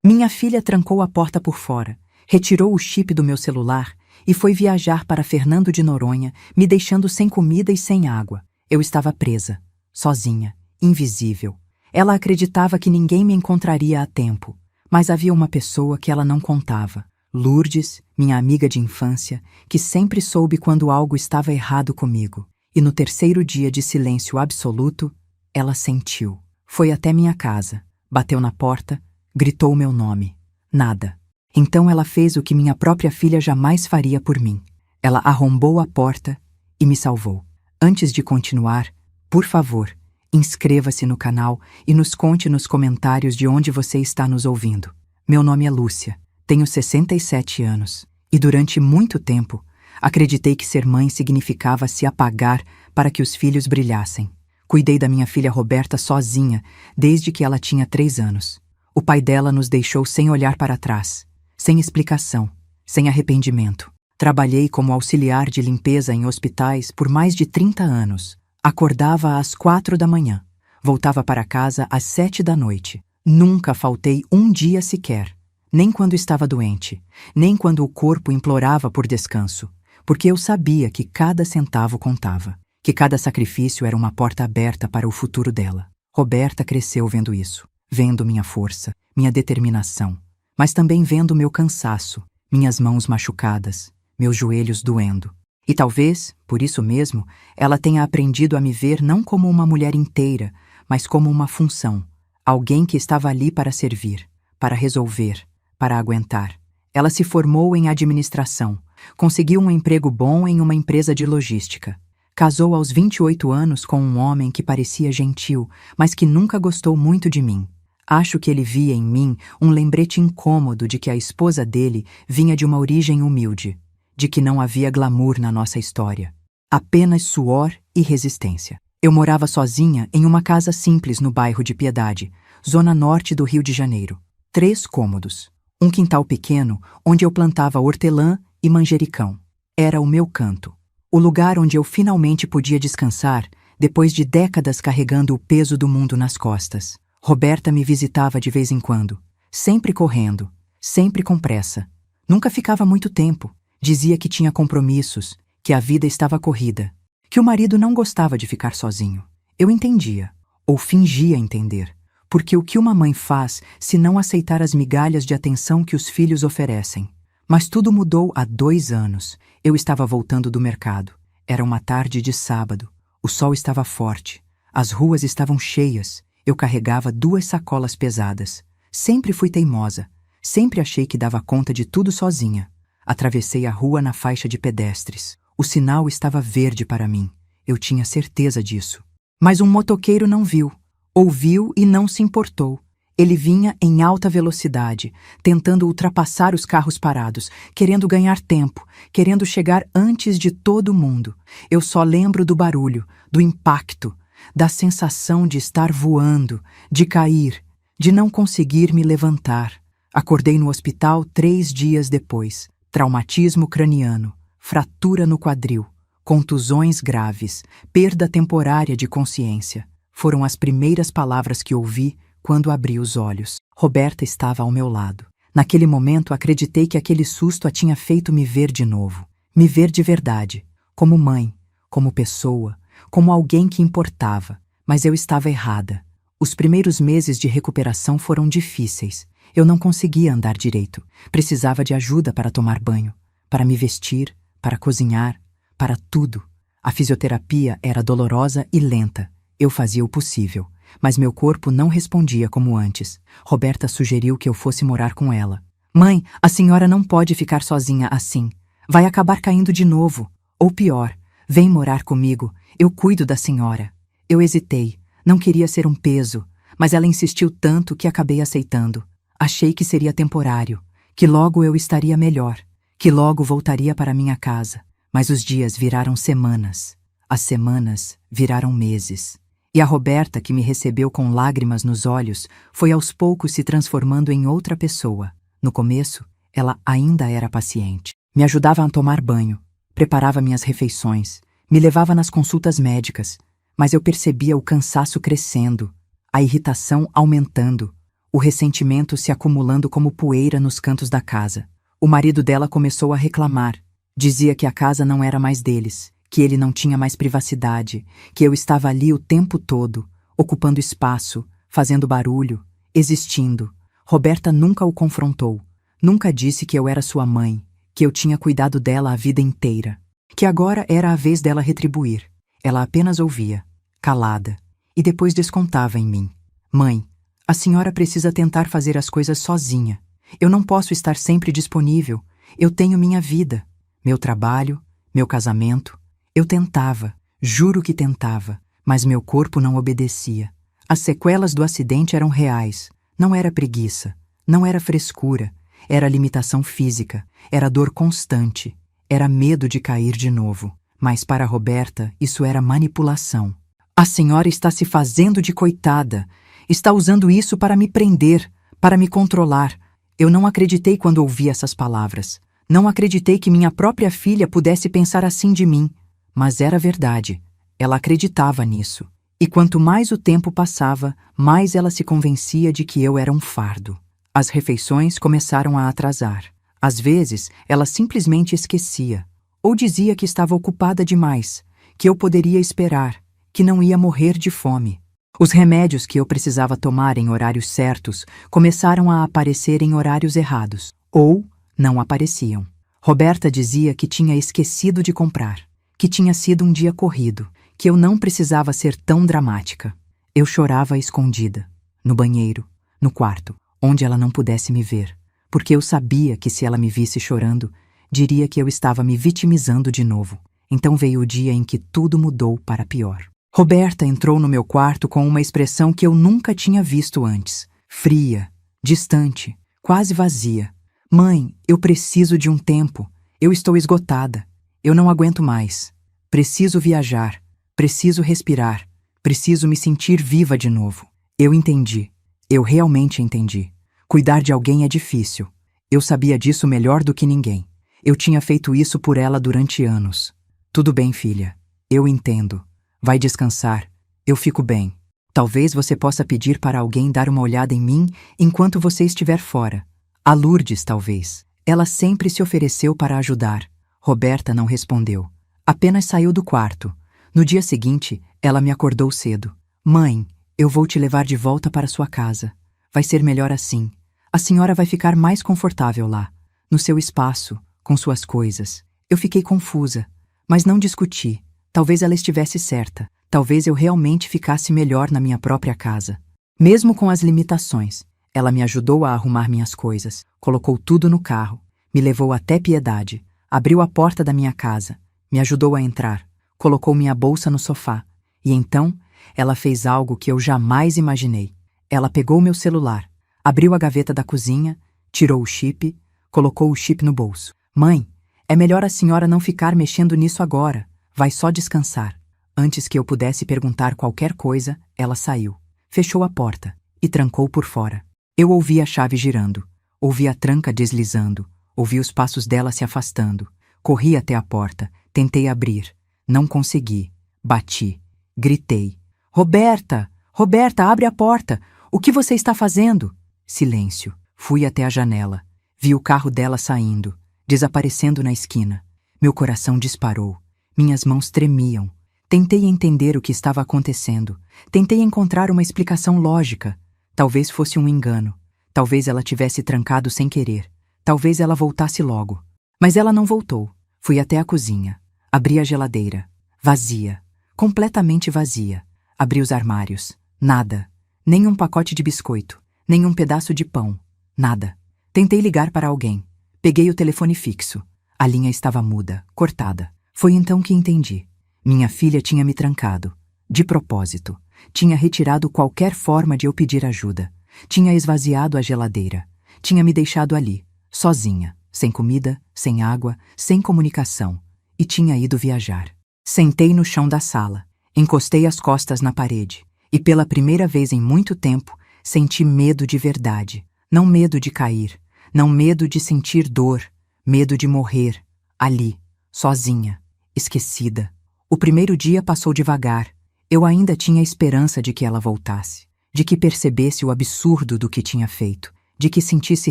Minha filha trancou a porta por fora, retirou o chip do meu celular e foi viajar para Fernando de Noronha, me deixando sem comida e sem água. Eu estava presa, sozinha, invisível. Ela acreditava que ninguém me encontraria a tempo, mas havia uma pessoa que ela não contava. Lourdes, minha amiga de infância, que sempre soube quando algo estava errado comigo. E no terceiro dia de silêncio absoluto, ela sentiu. Foi até minha casa, bateu na porta, gritou meu nome. Nada. Então ela fez o que minha própria filha jamais faria por mim. Ela arrombou a porta e me salvou. Antes de continuar, por favor, inscreva-se no canal e nos conte nos comentários de onde você está nos ouvindo. Meu nome é Lúcia, tenho 67 anos e durante muito tempo acreditei que ser mãe significava se apagar para que os filhos brilhassem. Cuidei da minha filha Roberta sozinha desde que ela tinha 3 anos. O pai dela nos deixou sem olhar para trás, sem explicação, sem arrependimento. Trabalhei como auxiliar de limpeza em hospitais por mais de 30 anos. Acordava às 4 da manhã, voltava para casa às 7 da noite. Nunca faltei um dia sequer, nem quando estava doente, nem quando o corpo implorava por descanso, porque eu sabia que cada centavo contava, que cada sacrifício era uma porta aberta para o futuro dela. Roberta cresceu vendo isso, vendo minha força, minha determinação, mas também vendo meu cansaço, minhas mãos machucadas, meus joelhos doendo. E talvez, por isso mesmo, ela tenha aprendido a me ver não como uma mulher inteira, mas como uma função, alguém que estava ali para servir, para resolver, para aguentar. Ela se formou em administração, conseguiu um emprego bom em uma empresa de logística. Casou aos 28 anos com um homem que parecia gentil, mas que nunca gostou muito de mim. Acho que ele via em mim um lembrete incômodo de que a esposa dele vinha de uma origem humilde, de que não havia glamour na nossa história, apenas suor e resistência. Eu morava sozinha em uma casa simples no bairro de Piedade, zona norte do Rio de Janeiro. 3 cômodos, um quintal pequeno onde eu plantava hortelã e manjericão. Era o meu canto, o lugar onde eu finalmente podia descansar depois de décadas carregando o peso do mundo nas costas. Roberta me visitava de vez em quando, sempre correndo, sempre com pressa. Nunca ficava muito tempo. Dizia que tinha compromissos, que a vida estava corrida, que o marido não gostava de ficar sozinho. Eu entendia, ou fingia entender, porque o que uma mãe faz se não aceitar as migalhas de atenção que os filhos oferecem? Mas tudo mudou há 2 anos. Eu estava voltando do mercado. Era uma tarde de sábado. O sol estava forte. As ruas estavam cheias. Eu carregava 2 sacolas pesadas. Sempre fui teimosa. Sempre achei que dava conta de tudo sozinha. Atravessei a rua na faixa de pedestres. O sinal estava verde para mim. Eu tinha certeza disso. Mas um motoqueiro não viu. Ouviu e não se importou. Ele vinha em alta velocidade, tentando ultrapassar os carros parados, querendo ganhar tempo, querendo chegar antes de todo mundo. Eu só lembro do barulho, do impacto, da sensação de estar voando, de cair, de não conseguir me levantar. Acordei no hospital 3 dias depois. Traumatismo craniano, fratura no quadril, contusões graves, perda temporária de consciência. Foram as primeiras palavras que ouvi quando abri os olhos. Roberta estava ao meu lado. Naquele momento acreditei que aquele susto a tinha feito me ver de novo. Me ver de verdade, como mãe, como pessoa, como alguém que importava. Mas eu estava errada. Os primeiros meses de recuperação foram difíceis. Eu não conseguia andar direito. Precisava de ajuda para tomar banho, para me vestir, para cozinhar, para tudo. A fisioterapia era dolorosa e lenta. Eu fazia o possível, mas meu corpo não respondia como antes. Roberta sugeriu que eu fosse morar com ela. Mãe, a senhora não pode ficar sozinha assim. Vai acabar caindo de novo. Ou pior, vem morar comigo. Eu cuido da senhora. Eu hesitei. Não queria ser um peso, mas ela insistiu tanto que acabei aceitando. Achei que seria temporário, que logo eu estaria melhor, que logo voltaria para minha casa. Mas os dias viraram semanas. As semanas viraram meses. E a Roberta, que me recebeu com lágrimas nos olhos, foi aos poucos se transformando em outra pessoa. No começo, ela ainda era paciente. Me ajudava a tomar banho, preparava minhas refeições, me levava nas consultas médicas, mas eu percebia o cansaço crescendo, a irritação aumentando, o ressentimento se acumulando como poeira nos cantos da casa. O marido dela começou a reclamar. Dizia que a casa não era mais deles, que ele não tinha mais privacidade, que eu estava ali o tempo todo, ocupando espaço, fazendo barulho, existindo. Roberta nunca o confrontou, nunca disse que eu era sua mãe, que eu tinha cuidado dela a vida inteira, que agora era a vez dela retribuir. Ela apenas ouvia, calada, e depois descontava em mim. Mãe, a senhora precisa tentar fazer as coisas sozinha. Eu não posso estar sempre disponível. Eu tenho minha vida, meu trabalho, meu casamento. Eu tentava, juro que tentava, mas meu corpo não obedecia. As sequelas do acidente eram reais. Não era preguiça, não era frescura, era limitação física, era dor constante, era medo de cair de novo. Mas para Roberta isso era manipulação. A senhora está se fazendo de coitada, está usando isso para me prender, para me controlar. Eu não acreditei quando ouvi essas palavras. Não acreditei que minha própria filha pudesse pensar assim de mim. Mas era verdade. Ela acreditava nisso. E quanto mais o tempo passava, mais ela se convencia de que eu era um fardo. As refeições começaram a atrasar. Às vezes, ela simplesmente esquecia. Ou dizia que estava ocupada demais, que eu poderia esperar, que não ia morrer de fome. Os remédios que eu precisava tomar em horários certos começaram a aparecer em horários errados, ou não apareciam. Roberta dizia que tinha esquecido de comprar, que tinha sido um dia corrido, que eu não precisava ser tão dramática. Eu chorava escondida, no banheiro, no quarto, onde ela não pudesse me ver, porque eu sabia que se ela me visse chorando, diria que eu estava me vitimizando de novo. Então veio o dia em que tudo mudou para pior. Roberta entrou no meu quarto com uma expressão que eu nunca tinha visto antes. Fria, distante, quase vazia. Mãe, eu preciso de um tempo. Eu estou esgotada. Eu não aguento mais. Preciso viajar. Preciso respirar. Preciso me sentir viva de novo. Eu entendi. Eu realmente entendi. Cuidar de alguém é difícil. Eu sabia disso melhor do que ninguém. Eu tinha feito isso por ela durante anos. Tudo bem, filha. Eu entendo. Vai descansar. Eu fico bem. Talvez você possa pedir para alguém dar uma olhada em mim enquanto você estiver fora. A Lourdes, talvez. Ela sempre se ofereceu para ajudar. Roberta não respondeu. Apenas saiu do quarto. No dia seguinte, ela me acordou cedo. Mãe, eu vou te levar de volta para sua casa. Vai ser melhor assim. A senhora vai ficar mais confortável lá, no seu espaço, com suas coisas. Eu fiquei confusa, mas não discuti. Talvez ela estivesse certa. Talvez eu realmente ficasse melhor na minha própria casa. Mesmo com as limitações, ela me ajudou a arrumar minhas coisas, colocou tudo no carro, me levou até Piedade, abriu a porta da minha casa, me ajudou a entrar, colocou minha bolsa no sofá. E então, ela fez algo que eu jamais imaginei. Ela pegou meu celular, abriu a gaveta da cozinha, tirou o chip, colocou o chip no bolso. Mãe, é melhor a senhora não ficar mexendo nisso agora. Vai só descansar. Antes que eu pudesse perguntar qualquer coisa, ela saiu, fechou a porta e trancou por fora. Eu ouvi a chave girando, ouvi a tranca deslizando, ouvi os passos dela se afastando. Corri até a porta, tentei abrir. Não consegui. Bati. Gritei. Roberta! Roberta, abre a porta! O que você está fazendo? Silêncio. Fui até a janela. Vi o carro dela saindo, desaparecendo na esquina. Meu coração disparou. Minhas mãos tremiam. Tentei entender o que estava acontecendo. Tentei encontrar uma explicação lógica. Talvez fosse um engano. Talvez ela tivesse trancado sem querer. Talvez ela voltasse logo. Mas ela não voltou. Fui até a cozinha. Abri a geladeira. Vazia. Completamente vazia. Abri os armários. Nada. Nem um pacote de biscoito. Nem um pedaço de pão. Nada. Tentei ligar para alguém. Peguei o telefone fixo. A linha estava muda, cortada. Foi então que entendi. Minha filha tinha me trancado. De propósito. Tinha retirado qualquer forma de eu pedir ajuda. Tinha esvaziado a geladeira. Tinha me deixado ali, sozinha, sem comida, sem água, sem comunicação. E tinha ido viajar. Sentei no chão da sala. Encostei as costas na parede. E pela primeira vez em muito tempo, senti medo de verdade. Não medo de cair. Não medo de sentir dor. Medo de morrer. Ali, sozinha. Esquecida. O primeiro dia passou devagar. Eu ainda tinha esperança de que ela voltasse. de que percebesse o absurdo do que tinha feito, de que sentisse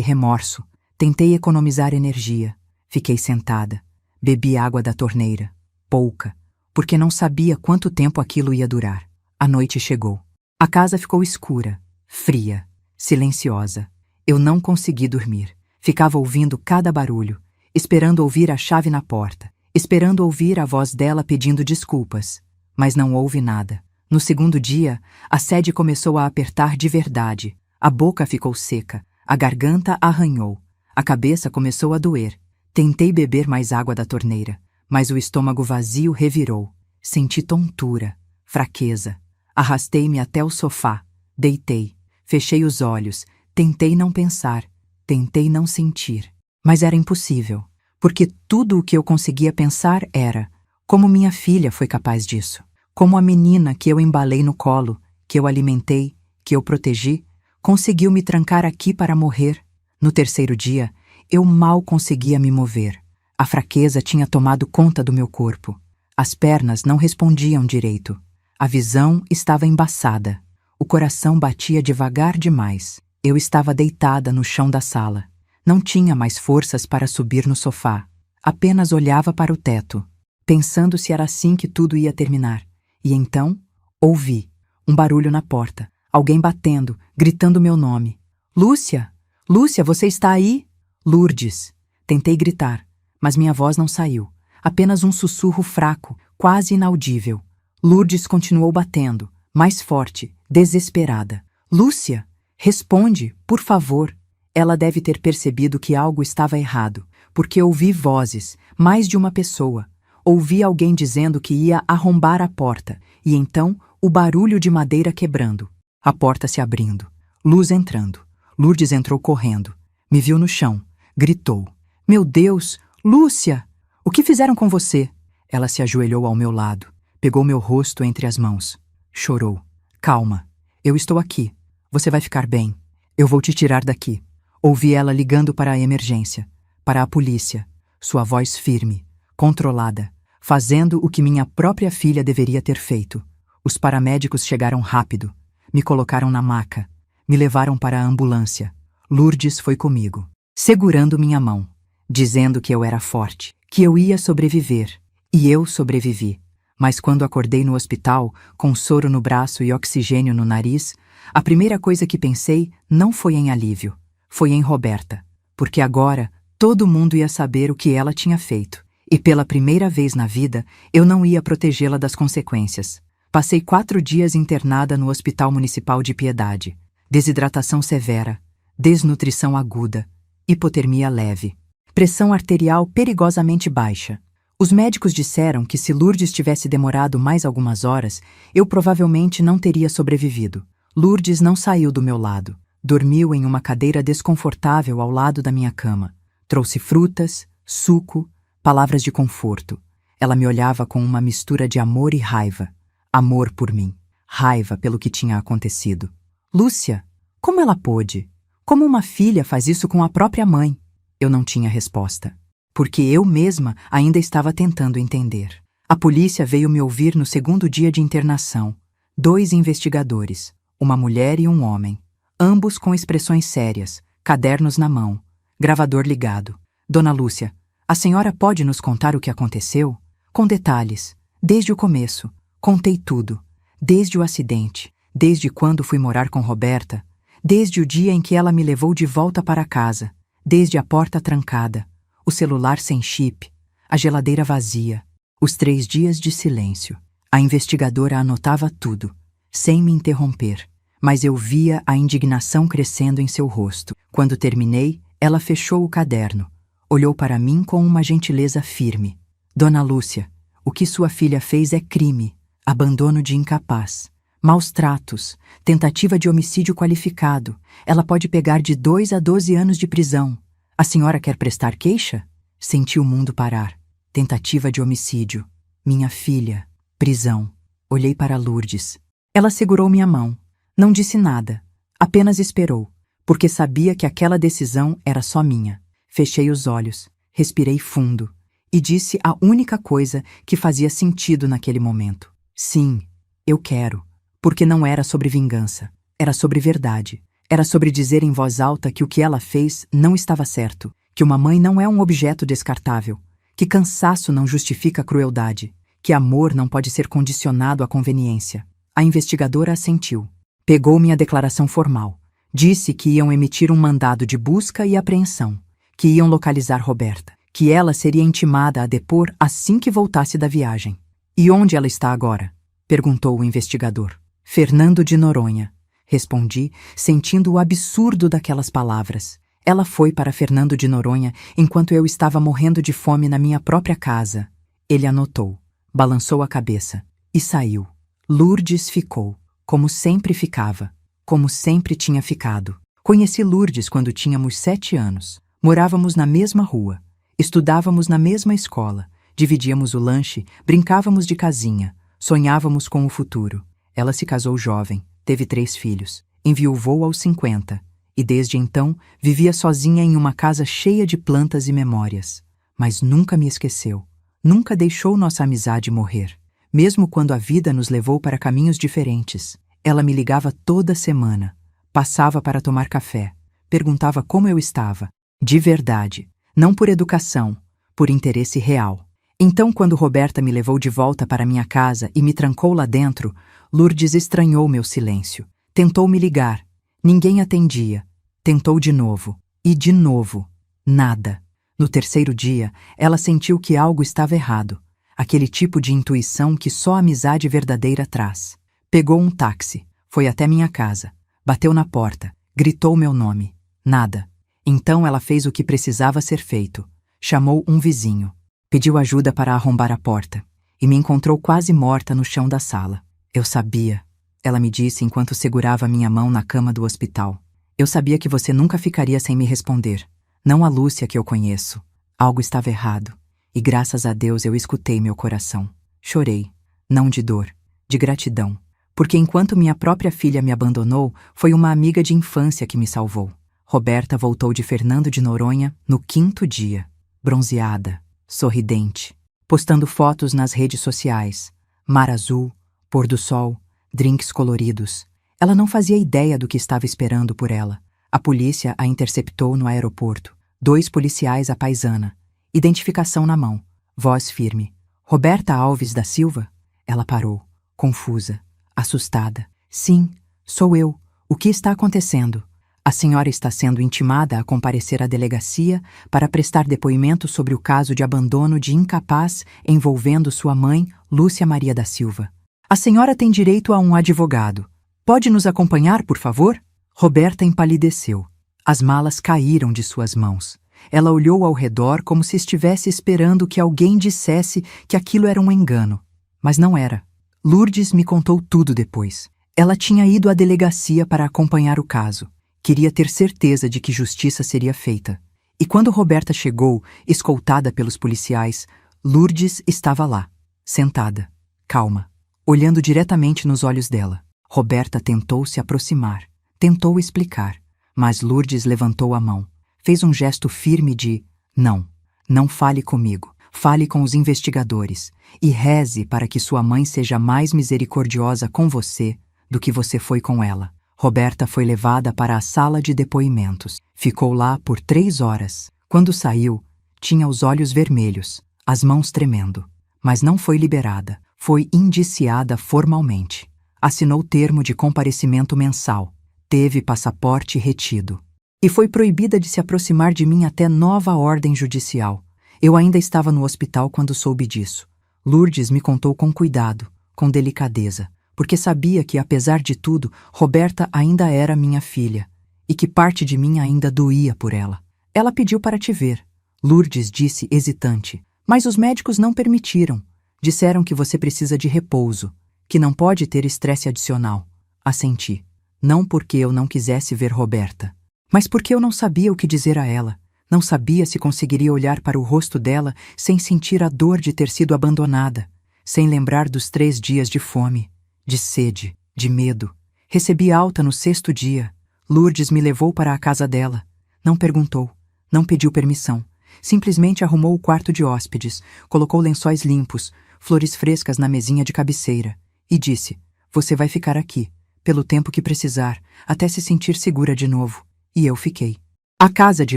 remorso. Tentei economizar energia. Fiquei sentada. Bebi água da torneira. Pouca, porque não sabia quanto tempo aquilo ia durar. A noite chegou. A casa ficou escura, fria, silenciosa. Eu não consegui dormir. Ficava ouvindo cada barulho, esperando ouvir a chave na porta, esperando ouvir a voz dela pedindo desculpas. Mas não houve nada. No segundo dia, a sede começou a apertar de verdade. A boca ficou seca, a garganta arranhou, a cabeça começou a doer. Tentei beber mais água da torneira, mas o estômago vazio revirou. Senti tontura, fraqueza. Arrastei-me até o sofá, deitei, fechei os olhos, tentei não pensar, tentei não sentir. Mas era impossível, porque tudo o que eu conseguia pensar era: como minha filha foi capaz disso? Como a menina que eu embalei no colo, que eu alimentei, que eu protegi, conseguiu me trancar aqui para morrer? No terceiro dia, eu mal conseguia me mover. A fraqueza tinha tomado conta do meu corpo. As pernas não respondiam direito. A visão estava embaçada. O coração batia devagar demais. Eu estava deitada no chão da sala. Não tinha mais forças para subir no sofá. Apenas olhava para o teto, pensando se era assim que tudo ia terminar. E então, ouvi um barulho na porta. Alguém batendo, gritando meu nome. Lúcia! Lúcia, você está aí? Lourdes. Tentei gritar, mas minha voz não saiu. Apenas um sussurro fraco, quase inaudível. Lourdes continuou batendo, mais forte, desesperada. Lúcia, responde, por favor. Ela deve ter percebido que algo estava errado, porque ouvi vozes, mais de uma pessoa. Ouvi alguém dizendo que ia arrombar a porta, e então o barulho de madeira quebrando. A porta se abrindo. Luz entrando. Lourdes entrou correndo. Me viu no chão. Gritou. Meu Deus, Lúcia! O que fizeram com você? Ela se ajoelhou ao meu lado. Pegou meu rosto entre as mãos. Chorou. Calma. Eu estou aqui. Você vai ficar bem. Eu vou te tirar daqui. Ouvi ela ligando para a emergência. Para a polícia. Sua voz firme. Controlada. Fazendo o que minha própria filha deveria ter feito. Os paramédicos chegaram rápido. Me colocaram na maca. Me levaram para a ambulância. Lourdes foi comigo, segurando minha mão, dizendo que eu era forte, que eu ia sobreviver. E eu sobrevivi. Mas quando acordei no hospital, com soro no braço e oxigênio no nariz, a primeira coisa que pensei não foi em alívio. Foi em Roberta. Porque agora todo mundo ia saber o que ela tinha feito. E pela primeira vez na vida, eu não ia protegê-la das consequências. Passei 4 dias internada no Hospital Municipal de Piedade. Desidratação severa, desnutrição aguda, hipotermia leve, pressão arterial perigosamente baixa. Os médicos disseram que se Lourdes tivesse demorado mais algumas horas, eu provavelmente não teria sobrevivido. Lourdes não saiu do meu lado. Dormiu em uma cadeira desconfortável ao lado da minha cama. Trouxe frutas, suco, palavras de conforto. Ela me olhava com uma mistura de amor e raiva. Amor por mim, raiva pelo que tinha acontecido. Lúcia, como ela pôde? Como uma filha faz isso com a própria mãe? Eu não tinha resposta, porque eu mesma ainda estava tentando entender. A polícia veio me ouvir no segundo dia de internação. 2 investigadores, uma mulher e um homem, ambos com expressões sérias, cadernos na mão, gravador ligado. Dona Lúcia, a senhora pode nos contar o que aconteceu? Com detalhes, desde o começo. Contei tudo, desde o acidente, desde quando fui morar com Roberta, desde o dia em que ela me levou de volta para casa, desde a porta trancada, o celular sem chip, a geladeira vazia, os 3 dias de silêncio. A investigadora anotava tudo, sem me interromper, mas eu via a indignação crescendo em seu rosto. Quando terminei, ela fechou o caderno, olhou para mim com uma gentileza firme. Dona Lúcia, o que sua filha fez é crime, abandono de incapaz. Maus tratos, tentativa de homicídio qualificado. Ela pode pegar de 2 a 12 anos de prisão. A senhora quer prestar queixa? Senti o mundo parar. Tentativa de homicídio. Minha filha. Prisão. Olhei para Lourdes. Ela segurou minha mão. Não disse nada. Apenas esperou, porque sabia que aquela decisão era só minha. Fechei os olhos, respirei fundo e disse a única coisa que fazia sentido naquele momento. Sim, eu quero. Porque não era sobre vingança. Era sobre verdade. Era sobre dizer em voz alta que o que ela fez não estava certo, que uma mãe não é um objeto descartável, que cansaço não justifica crueldade, que amor não pode ser condicionado à conveniência. A investigadora assentiu. Pegou minha declaração formal. Disse que iam emitir um mandado de busca e apreensão, que iam localizar Roberta, que ela seria intimada a depor assim que voltasse da viagem. E onde ela está agora? Perguntou o investigador. Fernando de Noronha. Respondi, sentindo o absurdo daquelas palavras. Ela foi para Fernando de Noronha enquanto eu estava morrendo de fome na minha própria casa. Ele anotou, balançou a cabeça e saiu. Lourdes ficou, como sempre ficava, como sempre tinha ficado. Conheci Lourdes quando tínhamos 7 anos. Morávamos na mesma rua, estudávamos na mesma escola, dividíamos o lanche, brincávamos de casinha, sonhávamos com o futuro. Ela se casou jovem, teve 3 filhos, enviuvou aos 50, e desde então vivia sozinha em uma casa cheia de plantas e memórias. Mas nunca me esqueceu, nunca deixou nossa amizade morrer. Mesmo quando a vida nos levou para caminhos diferentes, ela me ligava toda semana, passava para tomar café, perguntava como eu estava, de verdade, não por educação, por interesse real. Então, quando Roberta me levou de volta para minha casa e me trancou lá dentro, Lourdes estranhou meu silêncio. Tentou me ligar. Ninguém atendia. Tentou de novo. E de novo. Nada. No 3º dia, ela sentiu que algo estava errado. Aquele tipo de intuição que só a amizade verdadeira traz. Pegou um táxi. Foi até minha casa. Bateu na porta. Gritou meu nome. Nada. Então ela fez o que precisava ser feito. Chamou um vizinho. Pediu ajuda para arrombar a porta. E me encontrou quase morta no chão da sala. Eu sabia, ela me disse enquanto segurava minha mão na cama do hospital. Eu sabia que você nunca ficaria sem me responder. Não a Lúcia que eu conheço. Algo estava errado. E graças a Deus eu escutei meu coração. Chorei. Não de dor, de gratidão. Porque enquanto minha própria filha me abandonou, foi uma amiga de infância que me salvou. Roberta voltou de Fernando de Noronha no 5º dia. Bronzeada, sorridente, postando fotos nas redes sociais. Mar azul, pôr do sol, drinks coloridos. Ela não fazia ideia do que estava esperando por ela. A polícia a interceptou no aeroporto. 2 policiais à paisana. Identificação na mão. Voz firme. Roberta Alves da Silva? Ela parou, confusa, assustada. Sim, sou eu. O que está acontecendo? A senhora está sendo intimada a comparecer à delegacia para prestar depoimento sobre o caso de abandono de incapaz envolvendo sua mãe, Lúcia Maria da Silva. A senhora tem direito a um advogado. Pode nos acompanhar, por favor? Roberta empalideceu. As malas caíram de suas mãos. Ela olhou ao redor como se estivesse esperando que alguém dissesse que aquilo era um engano. Mas não era. Lourdes me contou tudo depois. Ela tinha ido à delegacia para acompanhar o caso. Queria ter certeza de que justiça seria feita. E quando Roberta chegou, escoltada pelos policiais, Lourdes estava lá, sentada, calma, olhando diretamente nos olhos dela. Roberta tentou se aproximar, tentou explicar, mas Lourdes levantou a mão, fez um gesto firme de não, não fale comigo, fale com os investigadores e reze para que sua mãe seja mais misericordiosa com você do que você foi com ela. Roberta foi levada para a sala de depoimentos. Ficou lá por 3 horas. Quando saiu, tinha os olhos vermelhos, as mãos tremendo. Mas não foi liberada. Foi indiciada formalmente. Assinou termo de comparecimento mensal. Teve passaporte retido. E foi proibida de se aproximar de mim até nova ordem judicial. Eu ainda estava no hospital quando soube disso. Lourdes me contou com cuidado, com delicadeza, porque sabia que, apesar de tudo, Roberta ainda era minha filha, e que parte de mim ainda doía por ela. Ela pediu para te ver. Lourdes disse hesitante, mas os médicos não permitiram. Disseram que você precisa de repouso, que não pode ter estresse adicional. Assenti. Não porque eu não quisesse ver Roberta, mas porque eu não sabia o que dizer a ela. Não sabia se conseguiria olhar para o rosto dela sem sentir a dor de ter sido abandonada, sem lembrar dos 3 dias de fome, de sede, de medo. Recebi alta no 6º dia. Lourdes me levou para a casa dela. Não perguntou, não pediu permissão. Simplesmente arrumou o quarto de hóspedes, colocou lençóis limpos, flores frescas na mesinha de cabeceira e disse: "Você vai ficar aqui. pelo tempo que precisar, até se sentir segura de novo. E eu fiquei. A casa de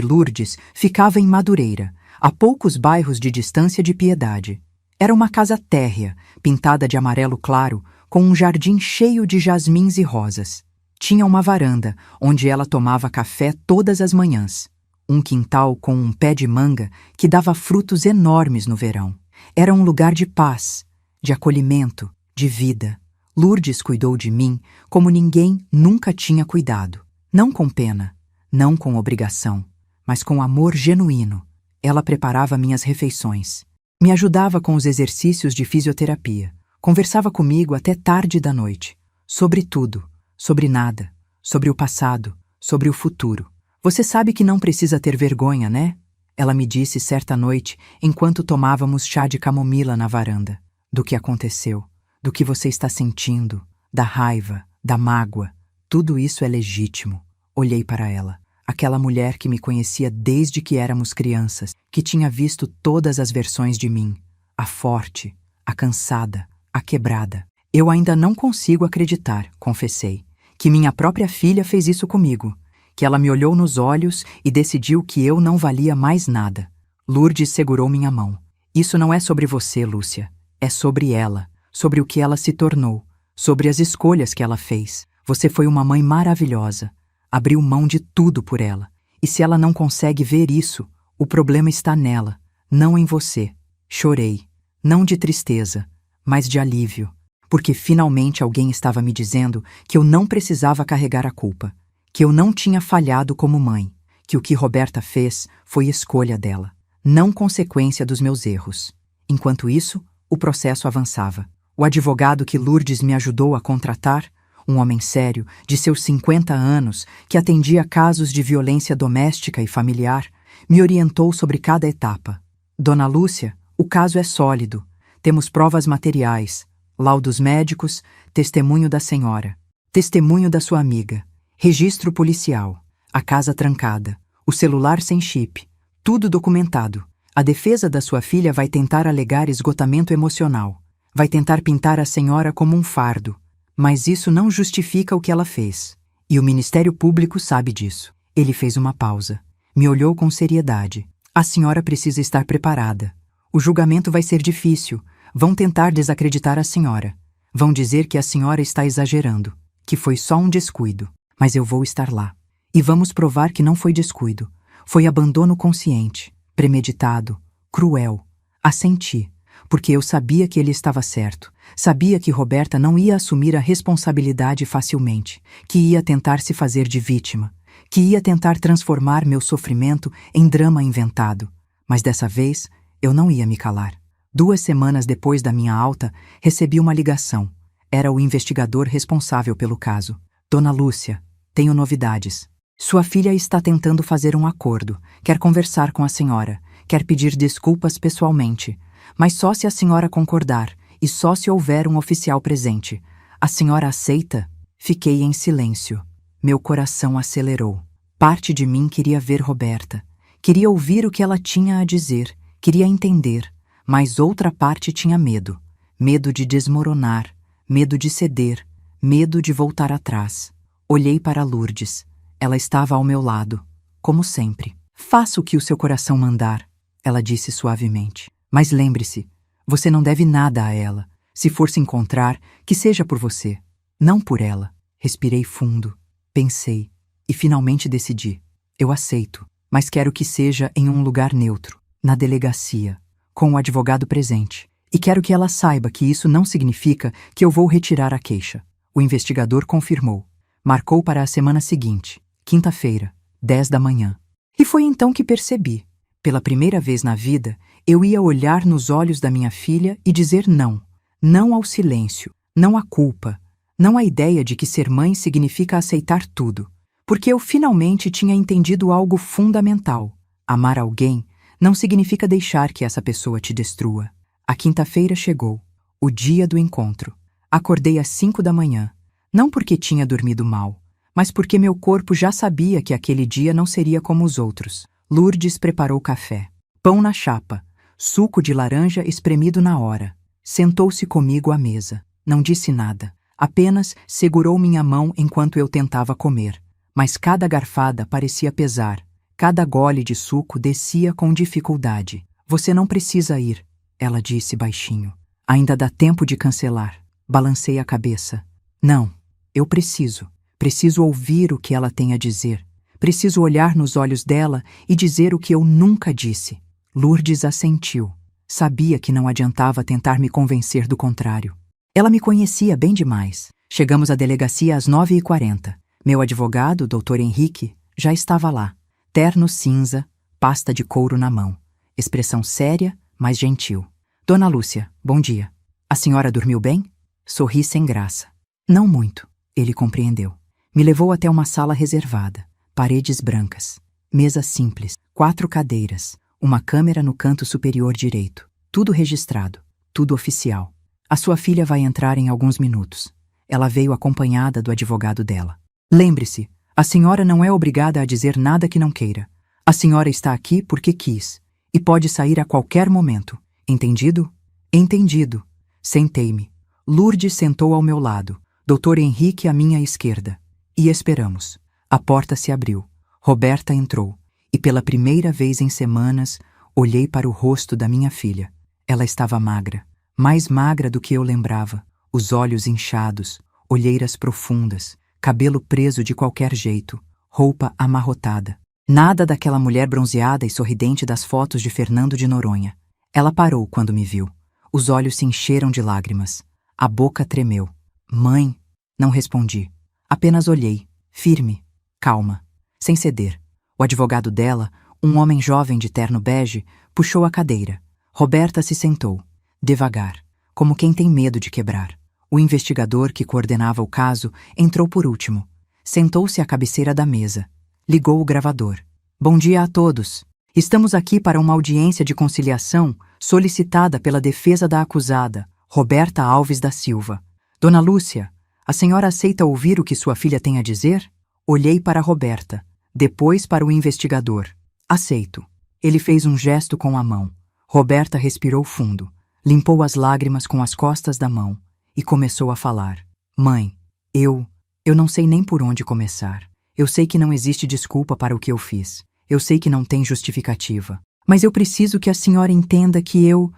Lourdes ficava em Madureira, a poucos bairros de distância de Piedade. Era uma casa térrea, pintada de amarelo claro, com um jardim cheio de jasmins e rosas. Tinha uma varanda, onde ela tomava café todas as manhãs. Um quintal com um pé de manga que dava frutos enormes no verão. Era um lugar de paz, de acolhimento, de vida. Lourdes cuidou de mim como ninguém nunca tinha cuidado. Não com pena, não com obrigação, mas com amor genuíno. Ela preparava minhas refeições. Me ajudava com os exercícios de fisioterapia. Conversava comigo até tarde da noite. Sobre tudo, sobre nada, sobre o passado, sobre o futuro. Você sabe que não precisa ter vergonha, né? Ela me disse certa noite, enquanto tomávamos chá de camomila na varanda. Do que aconteceu, do que você está sentindo, da raiva, da mágoa. Tudo isso é legítimo. Olhei para ela. Aquela mulher que me conhecia desde que éramos crianças, que tinha visto todas as versões de mim. A forte, a cansada, a quebrada. Eu ainda não consigo acreditar, confessei, que minha própria filha fez isso comigo. Que ela me olhou nos olhos e decidiu que eu não valia mais nada. Lourdes segurou minha mão. Isso não é sobre você, Lúcia. É sobre ela, sobre o que ela se tornou, sobre as escolhas que ela fez. Você foi uma mãe maravilhosa. Abriu mão de tudo por ela. E se ela não consegue ver isso, o problema está nela, não em você. Chorei, não de tristeza, mas de alívio, porque finalmente alguém estava me dizendo que eu não precisava carregar a culpa. Que eu não tinha falhado como mãe, que o que Roberta fez foi escolha dela, não consequência dos meus erros. Enquanto isso, o processo avançava. O advogado que Lourdes me ajudou a contratar, um homem sério, de seus 50 anos, que atendia casos de violência doméstica e familiar, me orientou sobre cada etapa. Dona Lúcia, o caso é sólido. Temos provas materiais, laudos médicos, testemunho da senhora, testemunho da sua amiga. Registro policial, a casa trancada, o celular sem chip, tudo documentado. A defesa da sua filha vai tentar alegar esgotamento emocional, vai tentar pintar a senhora como um fardo, mas isso não justifica o que ela fez. E o Ministério Público sabe disso. Ele fez uma pausa, me olhou com seriedade. A senhora precisa estar preparada. O julgamento vai ser difícil. Vão tentar desacreditar a senhora. Vão dizer que a senhora está exagerando, que foi só um descuido. Mas eu vou estar lá. E vamos provar que não foi descuido. Foi abandono consciente, premeditado, cruel. Assenti, porque eu sabia que ele estava certo. Sabia que Roberta não ia assumir a responsabilidade facilmente, que ia tentar se fazer de vítima, que ia tentar transformar meu sofrimento em drama inventado. Mas dessa vez, eu não ia me calar. 2 semanas depois da minha alta, recebi uma ligação. Era o investigador responsável pelo caso. Dona Lúcia, tenho novidades. Sua filha está tentando fazer um acordo, quer conversar com a senhora, quer pedir desculpas pessoalmente, mas só se a senhora concordar e só se houver um oficial presente. A senhora aceita? Fiquei em silêncio. Meu coração acelerou. Parte de mim queria ver Roberta, queria ouvir o que ela tinha a dizer, queria entender, mas outra parte tinha medo. Medo de desmoronar, medo de ceder, medo de voltar atrás. Olhei para Lourdes. Ela estava ao meu lado, como sempre. Faça o que o seu coração mandar, ela disse suavemente. Mas lembre-se, você não deve nada a ela. Se for se encontrar, que seja por você, não por ela. Respirei fundo, pensei e finalmente decidi. Eu aceito, mas quero que seja em um lugar neutro, na delegacia, com o advogado presente. E quero que ela saiba que isso não significa que eu vou retirar a queixa. O investigador confirmou. Marcou para a semana seguinte, quinta-feira, 10 da manhã. E foi então que percebi. Pela primeira vez na vida, eu ia olhar nos olhos da minha filha e dizer não. Não ao silêncio, não à culpa, não à ideia de que ser mãe significa aceitar tudo. Porque eu finalmente tinha entendido algo fundamental. Amar alguém não significa deixar que essa pessoa te destrua. A quinta-feira chegou, o dia do encontro. Acordei às 5 da manhã. Não porque tinha dormido mal, mas porque meu corpo já sabia que aquele dia não seria como os outros. Lourdes preparou café, pão na chapa, suco de laranja espremido na hora. Sentou-se comigo à mesa. Não disse nada. Apenas segurou minha mão enquanto eu tentava comer. Mas cada garfada parecia pesar. Cada gole de suco descia com dificuldade. Você não precisa ir, ela disse baixinho. Ainda dá tempo de cancelar. Balancei a cabeça. Não, eu preciso. Preciso ouvir o que ela tem a dizer. Preciso olhar nos olhos dela e dizer o que eu nunca disse. Lourdes assentiu. Sabia que não adiantava tentar me convencer do contrário. Ela me conhecia bem demais. Chegamos à delegacia às 9h40. Meu advogado, Dr. Henrique, já estava lá. Terno cinza, pasta de couro na mão. Expressão séria, mas gentil. Dona Lúcia, bom dia. A senhora dormiu bem? Sorri sem graça. Não muito, ele compreendeu. Me levou até uma sala reservada. Paredes brancas. Mesa simples. 4 cadeiras. Uma câmera no canto superior direito. Tudo registrado. Tudo oficial. A sua filha vai entrar em alguns minutos. Ela veio acompanhada do advogado dela. Lembre-se, a senhora não é obrigada a dizer nada que não queira. A senhora está aqui porque quis. E pode sair a qualquer momento. Entendido? Entendido. Sentei-me. Lourdes sentou ao meu lado. Dr. Henrique à minha esquerda. E esperamos. A porta se abriu. Roberta entrou. E pela primeira vez em semanas, olhei para o rosto da minha filha. Ela estava magra. Mais magra do que eu lembrava. Os olhos inchados, olheiras profundas, cabelo preso de qualquer jeito, roupa amarrotada. Nada daquela mulher bronzeada e sorridente das fotos de Fernando de Noronha. Ela parou quando me viu. Os olhos se encheram de lágrimas. A boca tremeu. Mãe, não respondi. Apenas olhei, firme, calma, sem ceder. O advogado dela, um homem jovem de terno bege, puxou a cadeira. Roberta se sentou, devagar, como quem tem medo de quebrar. O investigador que coordenava o caso entrou por último. Sentou-se à cabeceira da mesa. Ligou o gravador. Bom dia a todos. Estamos aqui para uma audiência de conciliação solicitada pela defesa da acusada, Roberta Alves da Silva. Dona Lúcia, a senhora aceita ouvir o que sua filha tem a dizer? Olhei para Roberta, depois para o investigador. Aceito. Ele fez um gesto com a mão. Roberta respirou fundo, limpou as lágrimas com as costas da mão e começou a falar. Mãe, eu não sei nem por onde começar. Eu sei que não existe desculpa para o que eu fiz. Eu sei que não tem justificativa. Mas eu preciso que a senhora entenda que eu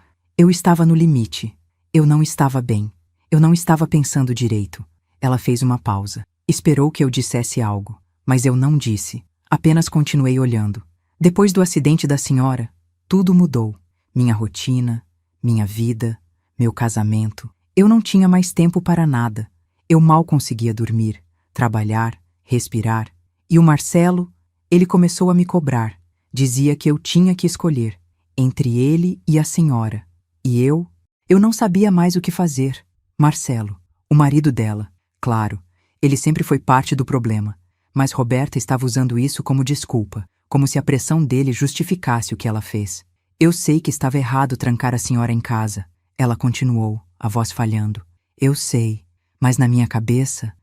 estava no limite. Eu não estava bem. Eu não estava pensando direito. Ela fez uma pausa. Esperou que eu dissesse algo. Mas eu não disse. Apenas continuei olhando. Depois do acidente da senhora, tudo mudou. Minha rotina, minha vida, meu casamento. Eu não tinha mais tempo para nada. Eu mal conseguia dormir, trabalhar, respirar. E o Marcelo, ele começou a me cobrar. Dizia que eu tinha que escolher entre ele e a senhora. E eu não sabia mais o que fazer. Marcelo, o marido dela, claro, ele sempre foi parte do problema. Mas Roberta estava usando isso como desculpa, como se a pressão dele justificasse o que ela fez. Eu sei que estava errado trancar a senhora em casa. Ela continuou, a voz falhando. Eu sei, mas na minha cabeça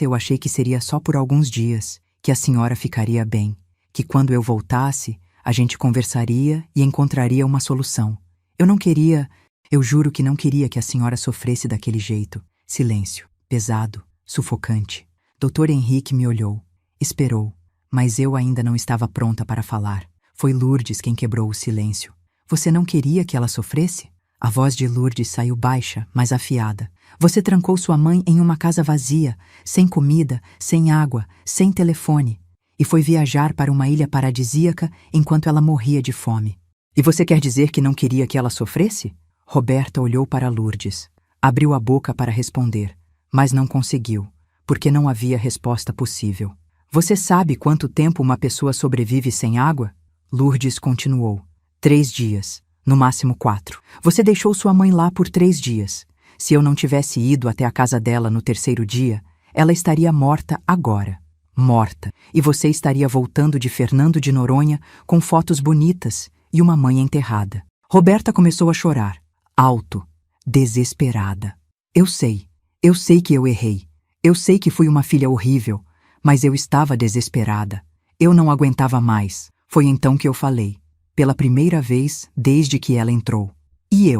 eu achei que seria só por alguns dias, que a senhora ficaria bem, que quando eu voltasse, a gente conversaria e encontraria uma solução. Eu juro que não queria que a senhora sofresse daquele jeito. Silêncio, pesado, sufocante. Dr. Henrique me olhou, esperou, mas eu ainda não estava pronta para falar. Foi Lourdes quem quebrou o silêncio. Você não queria que ela sofresse? A voz de Lourdes saiu baixa, mas afiada. Você trancou sua mãe em uma casa vazia, sem comida, sem água, sem telefone, e foi viajar para uma ilha paradisíaca enquanto ela morria de fome. E você quer dizer que não queria que ela sofresse? Roberta olhou para Lourdes. Abriu a boca para responder, mas não conseguiu, porque não havia resposta possível. Você sabe quanto tempo uma pessoa sobrevive sem água? Lourdes continuou. 3 dias, no máximo 4. Você deixou sua mãe lá por 3 dias. Se eu não tivesse ido até a casa dela no 3º dia, ela estaria morta agora. Morta. E você estaria voltando de Fernando de Noronha com fotos bonitas e uma mãe enterrada. Roberta começou a chorar. Alto. Desesperada. Eu sei que eu errei. Eu sei que fui uma filha horrível, mas eu estava desesperada. Eu não aguentava mais. Foi então que eu falei. Pela primeira vez desde que ela entrou. E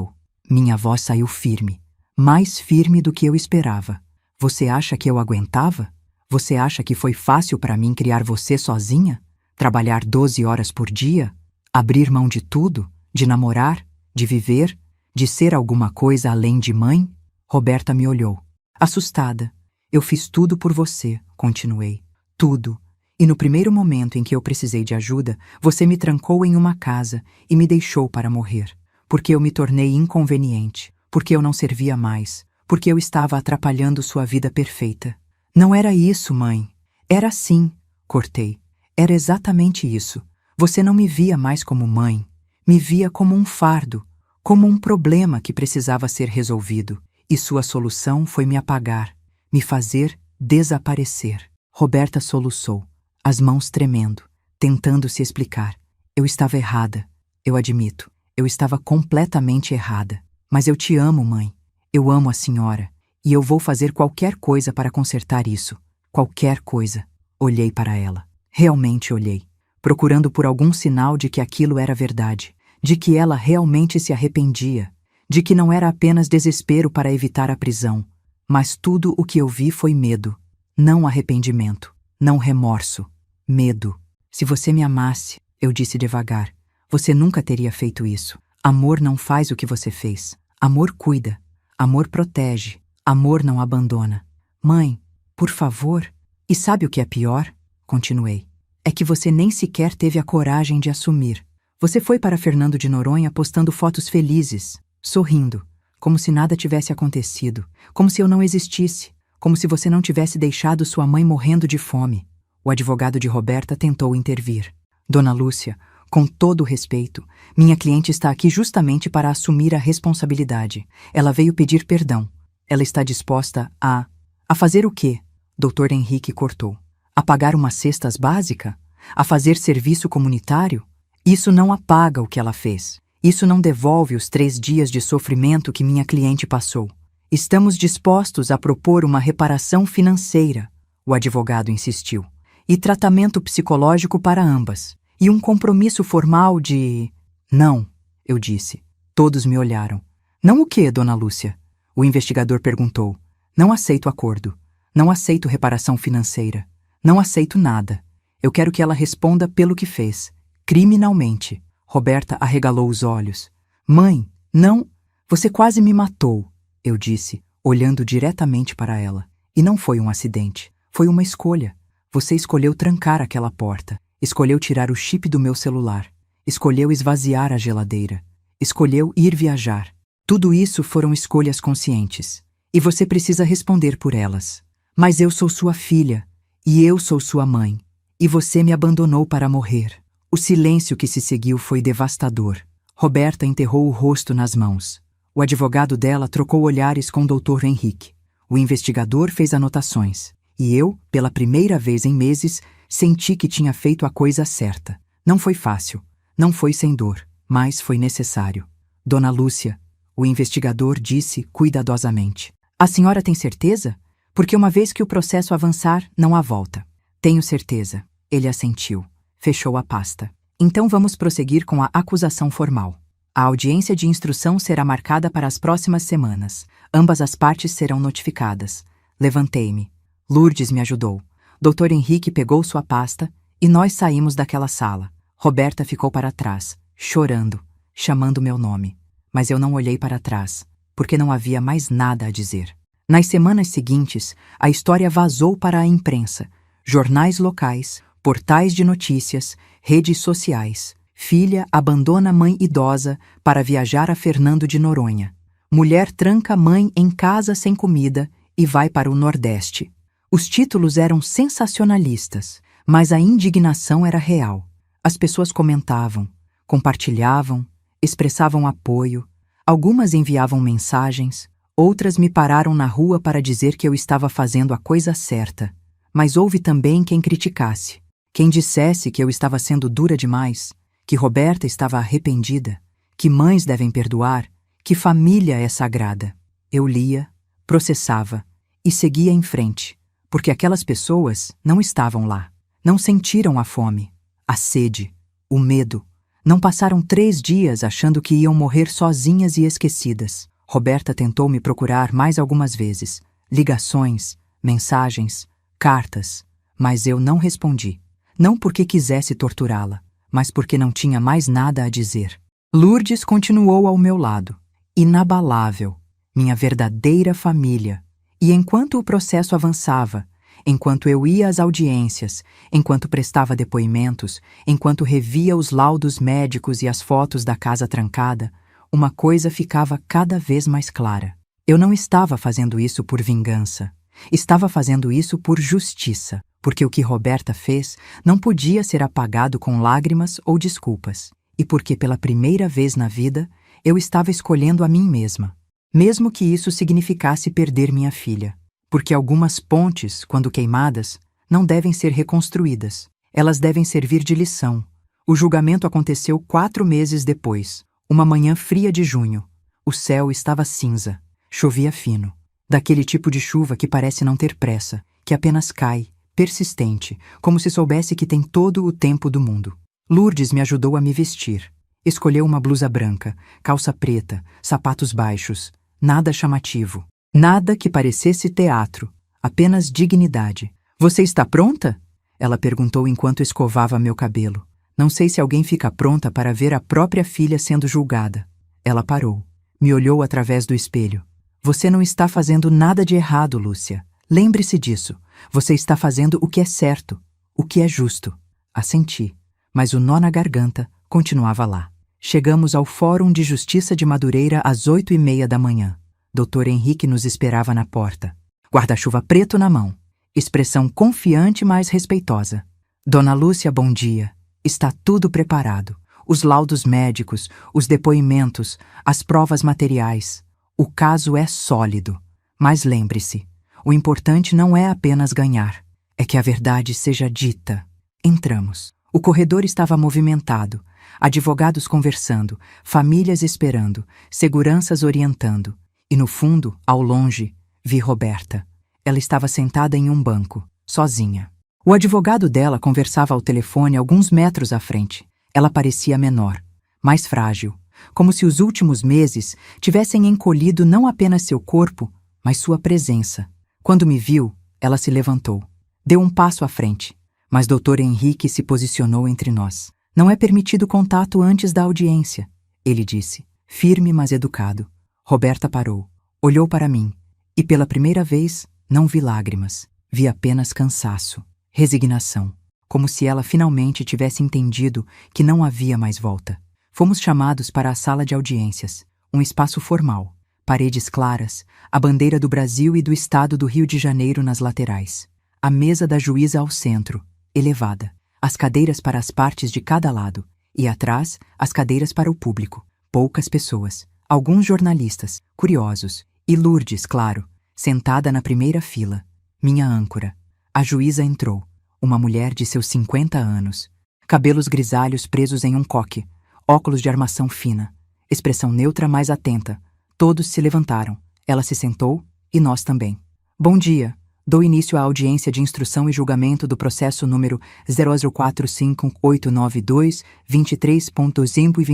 minha voz saiu firme. Mais firme do que eu esperava. Você acha que eu aguentava? Você acha que foi fácil para mim criar você sozinha? Trabalhar 12 horas por dia? Abrir mão de tudo? De namorar? De viver? De ser alguma coisa além de mãe? Roberta me olhou, assustada. Eu fiz tudo por você, continuei. Tudo. E no primeiro momento em que eu precisei de ajuda, você me trancou em uma casa e me deixou para morrer. Porque eu me tornei inconveniente, porque eu não servia mais, porque eu estava atrapalhando sua vida perfeita. Não era isso, mãe. Era assim, cortei. Era exatamente isso. Você não me via mais como mãe. Me via como um fardo, como um problema que precisava ser resolvido. E sua solução foi me apagar, me fazer desaparecer. Roberta soluçou, as mãos tremendo, tentando se explicar. Eu estava errada, eu admito. Eu estava completamente errada. Mas eu te amo, mãe. Eu amo a senhora. E eu vou fazer qualquer coisa para consertar isso. Qualquer coisa. Olhei para ela. Realmente olhei, procurando por algum sinal de que aquilo era verdade, de que ela realmente se arrependia, de que não era apenas desespero para evitar a prisão. Mas tudo o que eu vi foi medo. Não arrependimento, não remorso. Medo. Se você me amasse, eu disse devagar, você nunca teria feito isso. Amor não faz o que você fez. Amor cuida. Amor protege. Amor não abandona. Mãe, por favor. E sabe o que é pior? Continuei. É que você nem sequer teve a coragem de assumir. Você foi para Fernando de Noronha postando fotos felizes, sorrindo, como se nada tivesse acontecido, como se eu não existisse, como se você não tivesse deixado sua mãe morrendo de fome. O advogado de Roberta tentou intervir. Dona Lúcia, com todo o respeito, minha cliente está aqui justamente para assumir a responsabilidade. Ela veio pedir perdão. Ela está disposta a... A fazer o quê? Dr. Henrique cortou. A pagar uma cestas básica? A fazer serviço comunitário? Isso não apaga o que ela fez. Isso não devolve os 3 dias de sofrimento que minha cliente passou. Estamos dispostos a propor uma reparação financeira, o advogado insistiu, e tratamento psicológico para ambas, e um compromisso formal de... Não, eu disse. Todos me olharam. Não o quê, dona Lúcia? O investigador perguntou. Não aceito acordo. Não aceito reparação financeira. Não aceito nada. Eu quero que ela responda pelo que fez. Criminalmente. Roberta arregalou os olhos. Mãe, não... Você quase me matou, eu disse, olhando diretamente para ela. E não foi um acidente. Foi uma escolha. Você escolheu trancar aquela porta. Escolheu tirar o chip do meu celular. Escolheu esvaziar a geladeira. Escolheu ir viajar. Tudo isso foram escolhas conscientes. E você precisa responder por elas. Mas eu sou sua filha. E eu sou sua mãe. E você me abandonou para morrer. O silêncio que se seguiu foi devastador. Roberta enterrou o rosto nas mãos. O advogado dela trocou olhares com o Dr. Henrique. O investigador fez anotações. E eu, pela primeira vez em meses, senti que tinha feito a coisa certa. Não foi fácil. Não foi sem dor. Mas foi necessário. Dona Lúcia, o investigador disse cuidadosamente. A senhora tem certeza? Porque uma vez que o processo avançar, não há volta. Tenho certeza. Ele assentiu. Fechou a pasta. Então vamos prosseguir com a acusação formal. A audiência de instrução será marcada para as próximas semanas. Ambas as partes serão notificadas. Levantei-me. Lourdes me ajudou. Dr. Henrique pegou sua pasta e nós saímos daquela sala. Roberta ficou para trás, chorando, chamando meu nome. Mas eu não olhei para trás, porque não havia mais nada a dizer. Nas semanas seguintes, a história vazou para a imprensa, jornais locais, portais de notícias, redes sociais. Filha abandona mãe idosa para viajar a Fernando de Noronha. Mulher tranca mãe em casa sem comida e vai para o Nordeste. Os títulos eram sensacionalistas, mas a indignação era real. As pessoas comentavam, compartilhavam, expressavam apoio. Algumas enviavam mensagens, outras me pararam na rua para dizer que eu estava fazendo a coisa certa. Mas houve também quem criticasse, quem dissesse que eu estava sendo dura demais, que Roberta estava arrependida, que mães devem perdoar, que família é sagrada. Eu lia, processava e seguia em frente, porque aquelas pessoas não estavam lá, não sentiram a fome, a sede, o medo. Não passaram 3 dias achando que iam morrer sozinhas e esquecidas. Roberta tentou me procurar mais algumas vezes. Ligações, mensagens, cartas, mas eu não respondi. Não porque quisesse torturá-la, mas porque não tinha mais nada a dizer. Lourdes continuou ao meu lado, inabalável, minha verdadeira família. E enquanto o processo avançava, enquanto eu ia às audiências, enquanto prestava depoimentos, enquanto revia os laudos médicos e as fotos da casa trancada, uma coisa ficava cada vez mais clara. Eu não estava fazendo isso por vingança. Estava fazendo isso por justiça, porque o que Roberta fez não podia ser apagado com lágrimas ou desculpas, e porque pela primeira vez na vida eu estava escolhendo a mim mesma, mesmo que isso significasse perder minha filha. Porque algumas pontes, quando queimadas, não devem ser reconstruídas. Elas devem servir de lição. O julgamento aconteceu 4 meses depois, uma manhã fria de junho. O céu estava cinza, chovia fino. Daquele tipo de chuva que parece não ter pressa, que apenas cai, persistente, como se soubesse que tem todo o tempo do mundo. Lourdes me ajudou a me vestir. Escolheu uma blusa branca, calça preta, sapatos baixos, nada chamativo. Nada que parecesse teatro, apenas dignidade. Você está pronta? Ela perguntou enquanto escovava meu cabelo. Não sei se alguém fica pronta para ver a própria filha sendo julgada. Ela parou, me olhou através do espelho. Você não está fazendo nada de errado, Lúcia. Lembre-se disso. Você está fazendo o que é certo, o que é justo. Assenti, mas o nó na garganta continuava lá. Chegamos ao Fórum de Justiça de Madureira às 8h30 da manhã. Dr. Henrique nos esperava na porta, guarda-chuva preto na mão, expressão confiante, mas respeitosa. Dona Lúcia, bom dia. Está tudo preparado. Os laudos médicos, os depoimentos, as provas materiais. O caso é sólido. Mas lembre-se, o importante não é apenas ganhar, é que a verdade seja dita. Entramos. O corredor estava movimentado, advogados conversando, famílias esperando, seguranças orientando. E no fundo, ao longe, vi Roberta. Ela estava sentada em um banco, sozinha. O advogado dela conversava ao telefone alguns metros à frente. Ela parecia menor, mais frágil, como se os últimos meses tivessem encolhido não apenas seu corpo, mas sua presença. Quando me viu, ela se levantou. Deu um passo à frente, mas Dr. Henrique se posicionou entre nós. Não é permitido contato antes da audiência, ele disse, firme mas educado. Roberta parou, olhou para mim, e pela primeira vez não vi lágrimas, vi apenas cansaço, resignação, como se ela finalmente tivesse entendido que não havia mais volta. Fomos chamados para a sala de audiências, um espaço formal, paredes claras, a bandeira do Brasil e do estado do Rio de Janeiro nas laterais, a mesa da juíza ao centro, elevada, as cadeiras para as partes de cada lado, e atrás as cadeiras para o público, poucas pessoas. Alguns jornalistas, curiosos, e Lourdes, claro, sentada na primeira fila, minha âncora. A juíza entrou, uma mulher de seus 50 anos, cabelos grisalhos presos em um coque, óculos de armação fina, expressão neutra mais atenta. Todos se levantaram, ela se sentou e nós também. Bom dia. Dou início à audiência de instrução e julgamento do processo número 004589223.5 e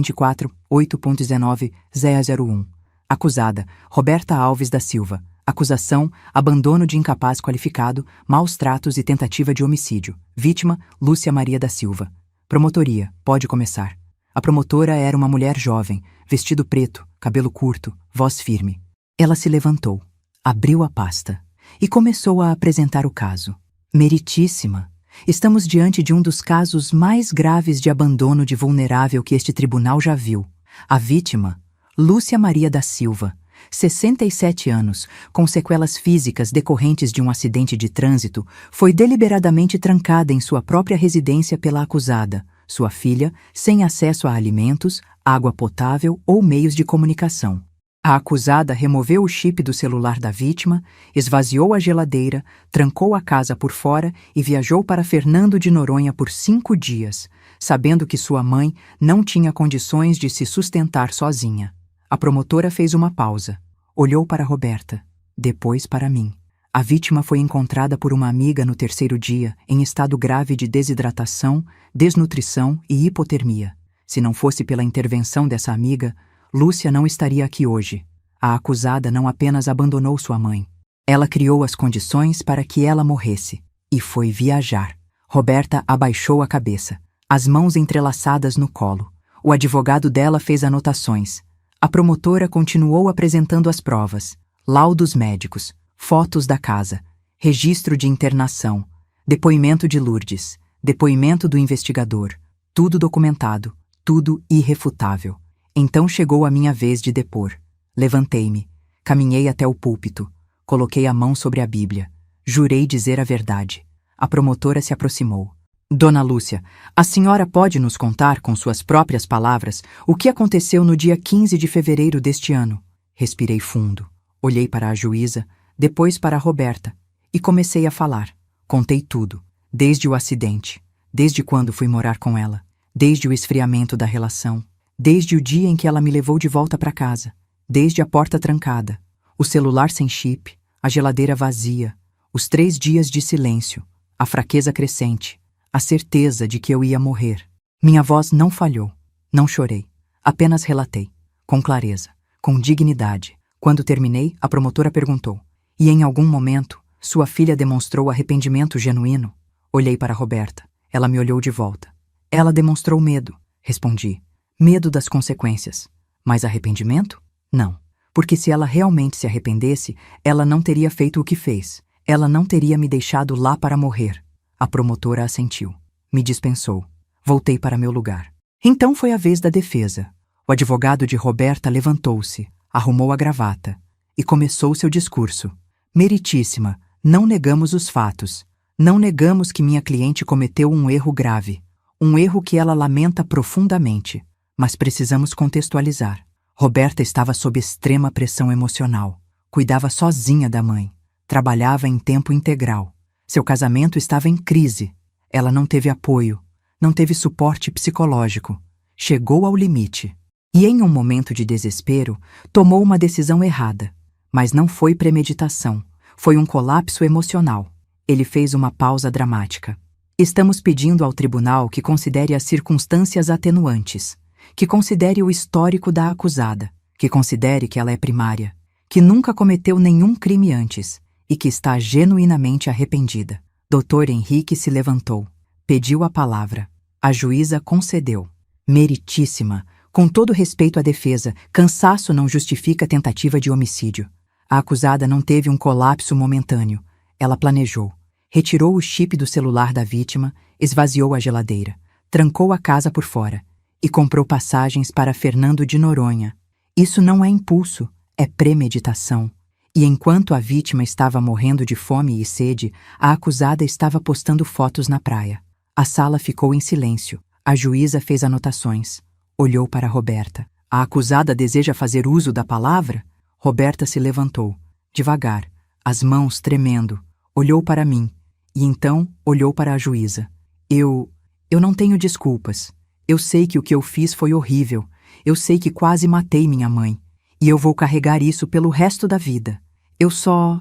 24.8.19.001. Acusada, Roberta Alves da Silva. Acusação, abandono de incapaz qualificado, maus tratos e tentativa de homicídio. Vítima, Lúcia Maria da Silva. Promotoria, pode começar. A promotora era uma mulher jovem, vestido preto, cabelo curto, voz firme. Ela se levantou, abriu a pasta e começou a apresentar o caso. Meritíssima, estamos diante de um dos casos mais graves de abandono de vulnerável que este tribunal já viu. A vítima, Lúcia Maria da Silva, 67 anos, com sequelas físicas decorrentes de um acidente de trânsito, foi deliberadamente trancada em sua própria residência pela acusada, sua filha, sem acesso a alimentos, água potável ou meios de comunicação. A acusada removeu o chip do celular da vítima, esvaziou a geladeira, trancou a casa por fora e viajou para Fernando de Noronha por 5 dias, sabendo que sua mãe não tinha condições de se sustentar sozinha. A promotora fez uma pausa, olhou para Roberta, depois para mim. A vítima foi encontrada por uma amiga no 3º dia, em estado grave de desidratação, desnutrição e hipotermia. Se não fosse pela intervenção dessa amiga, Lúcia não estaria aqui hoje. A acusada não apenas abandonou sua mãe, Ela criou as condições para que ela morresse. E foi viajar. Roberta abaixou a cabeça, as mãos entrelaçadas no colo. O advogado dela fez anotações. A promotora continuou apresentando as provas, laudos médicos, fotos da casa, registro de internação, depoimento de Lourdes, depoimento do investigador, tudo documentado, tudo irrefutável. Então chegou a minha vez de depor. Levantei-me, caminhei até o púlpito, coloquei a mão sobre a Bíblia, jurei dizer a verdade. A promotora se aproximou. Dona Lúcia, a senhora pode nos contar com suas próprias palavras o que aconteceu no dia 15 de fevereiro deste ano? Respirei fundo, olhei para a juíza, depois para a Roberta, e comecei a falar. Contei tudo, desde o acidente, desde quando fui morar com ela, desde o esfriamento da relação, desde o dia em que ela me levou de volta para casa, desde a porta trancada, o celular sem chip, a geladeira vazia, os 3 dias de silêncio, a fraqueza crescente, a certeza de que eu ia morrer. Minha voz não falhou, não chorei, apenas relatei, com clareza, com dignidade. Quando terminei, a promotora perguntou: e em algum momento, sua filha demonstrou arrependimento genuíno? Olhei para Roberta, ela me olhou de volta. Ela demonstrou medo, respondi, medo das consequências. Mas arrependimento? Não, porque se ela realmente se arrependesse, ela não teria feito o que fez, ela não teria me deixado lá para morrer. A promotora assentiu. Me dispensou. Voltei para meu lugar. Então foi a vez da defesa. O advogado de Roberta levantou-se, arrumou a gravata e começou seu discurso. Meritíssima, não negamos os fatos. Não negamos que minha cliente cometeu um erro grave. Um erro que ela lamenta profundamente. Mas precisamos contextualizar. Roberta estava sob extrema pressão emocional. Cuidava sozinha da mãe. Trabalhava em tempo integral. Seu casamento estava em crise. Ela não teve apoio, não teve suporte psicológico. Chegou ao limite. E em um momento de desespero, tomou uma decisão errada. Mas não foi premeditação. Foi um colapso emocional. Ele fez uma pausa dramática. Estamos pedindo ao tribunal que considere as circunstâncias atenuantes, que considere o histórico da acusada, que considere que ela é primária, que nunca cometeu nenhum crime antes, e que está genuinamente arrependida. Dr. Henrique se levantou, pediu a palavra. A juíza concedeu. Meritíssima, com todo respeito à defesa, cansaço não justifica tentativa de homicídio. A acusada não teve um colapso momentâneo. Ela planejou. Retirou o chip do celular da vítima, esvaziou a geladeira, trancou a casa por fora e comprou passagens para Fernando de Noronha. Isso não é impulso, é premeditação. E enquanto a vítima estava morrendo de fome e sede, a acusada estava postando fotos na praia. A sala ficou em silêncio. A juíza fez anotações. Olhou para Roberta. A acusada deseja fazer uso da palavra? Roberta se levantou, devagar, as mãos tremendo. Olhou para mim. E então olhou para a juíza. Eu não tenho desculpas. Eu sei que o que eu fiz foi horrível. Eu sei que quase matei minha mãe. E eu vou carregar isso pelo resto da vida. Eu só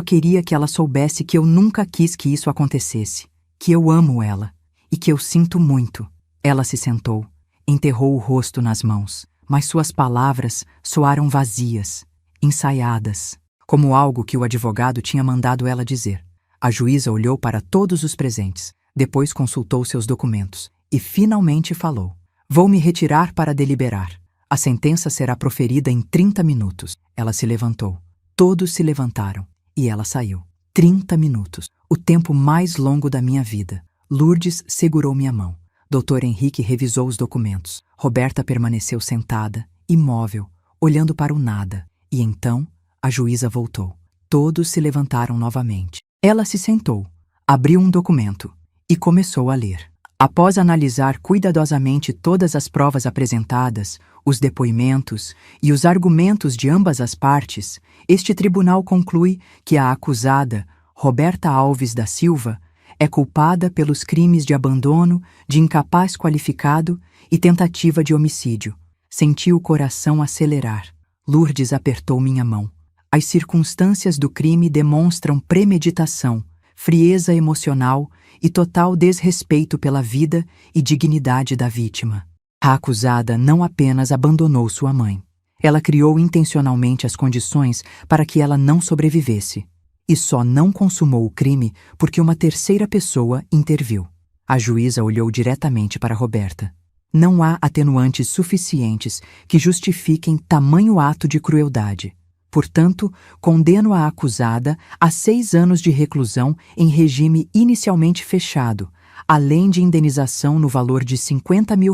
queria que ela soubesse que eu nunca quis que isso acontecesse, que eu amo ela e que eu sinto muito. Ela se sentou, enterrou o rosto nas mãos, mas suas palavras soaram vazias, ensaiadas, como algo que o advogado tinha mandado ela dizer. A juíza olhou para todos os presentes, depois consultou seus documentos e finalmente falou: "Vou me retirar para deliberar. A sentença será proferida em 30 minutos. Ela se levantou. Todos se levantaram. E ela saiu. 30 minutos. O tempo mais longo da minha vida. Lourdes segurou minha mão. Dr. Henrique revisou os documentos. Roberta permaneceu sentada, imóvel, olhando para o nada. E então, a juíza voltou. Todos se levantaram novamente. Ela se sentou, abriu um documento e começou a ler. Após analisar cuidadosamente todas as provas apresentadas, os depoimentos e os argumentos de ambas as partes, este tribunal conclui que a acusada, Roberta Alves da Silva, é culpada pelos crimes de abandono, de incapaz qualificado e tentativa de homicídio. Senti o coração acelerar. Lourdes apertou minha mão. As circunstâncias do crime demonstram premeditação, frieza emocional e total desrespeito pela vida e dignidade da vítima. A acusada não apenas abandonou sua mãe. Ela criou intencionalmente as condições para que ela não sobrevivesse. E só não consumou o crime porque uma terceira pessoa interviu. A juíza olhou diretamente para Roberta. Não há atenuantes suficientes que justifiquem tamanho ato de crueldade. Portanto, condeno a acusada a 6 anos de reclusão em regime inicialmente fechado, além de indenização no valor de R$50 mil